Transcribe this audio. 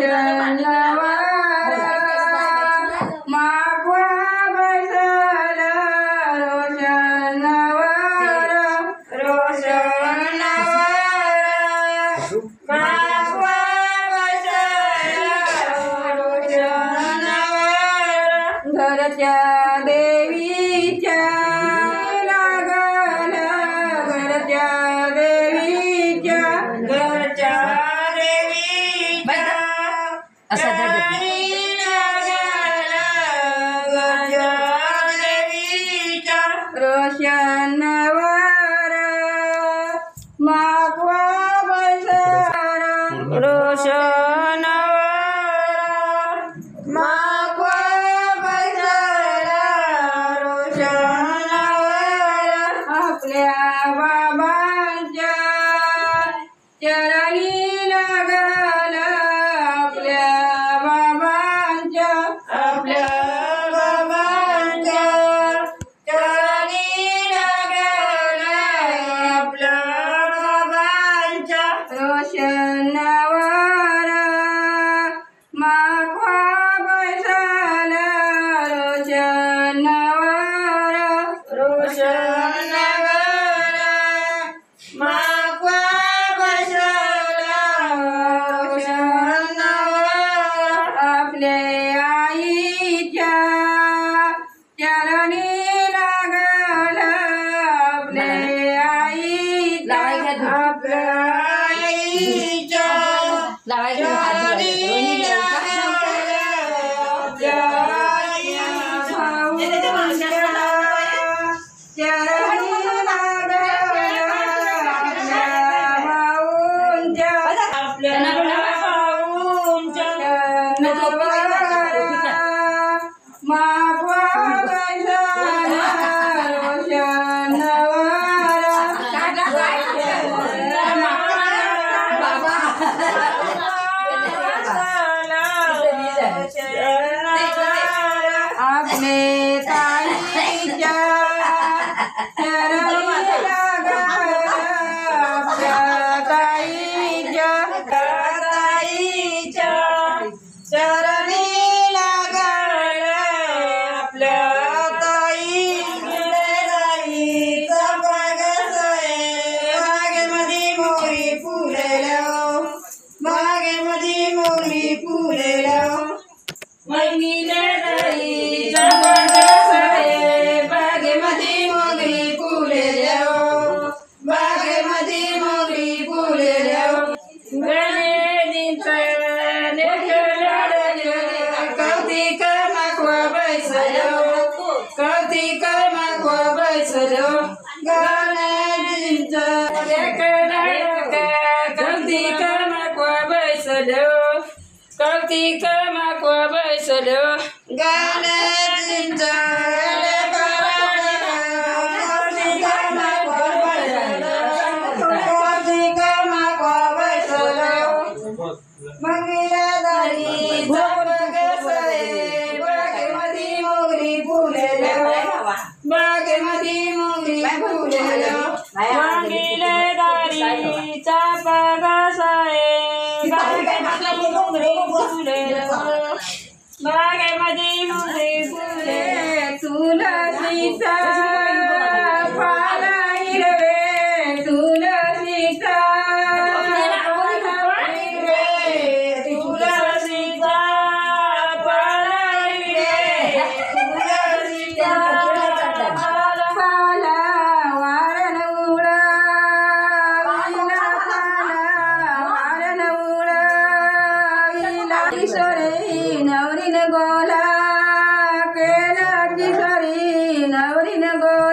रोशन मागवा बसल रोशन रोशन मागवा बसल रोशन घरच्या देवीच्या लागल घरच्या देवीच्या घरच्या देवीच्या असं रोशनवर मागवा बसर रोशनवर मागवा बसर रोशनवर आपल्या बाबांच्या चरणी लागल आपल्या बाबांच्या रोशनवर मागवा बसल रोशनवर रोशनवर मागवा बसल रोशनवर आपल्या आईच्या चरणी लागल आपल्या आईच्या मागवा बसल आपले ताईच्या चरणी लागल आपल्या ताईच्या चरणी लागल आपल्या ताईचा बागेमध्ये मोरी फुलेलं बागेमध्ये मोरी फुलेलं मैनीले दाईचा बागस आहे बागेमध्ये मोगरी फुलेलं बागेमध्ये मोगरी फुलेलं गणेशजींचं कौतिक मागवा बैसलो कौतिक मागवा बैसलो गणेशजींचं कौतिक मागवा बैसलो कौतिक मागवा बैसलो गणेशजींचं कौतिक मागवा बैसलो मंगळदारी बागेमध्ये मोगरी फुलेलं बागेमध्ये मोगरी फुलेलं मंगळदारीचा बगस आहे बागेमध्ये मोगरी फुलेलं बागेमध्ये मोगरी फुले तुलसीचा पान हिरवे तुलसीचा किशोरी नवरीन गोला केला किशोरी नवरीन गोला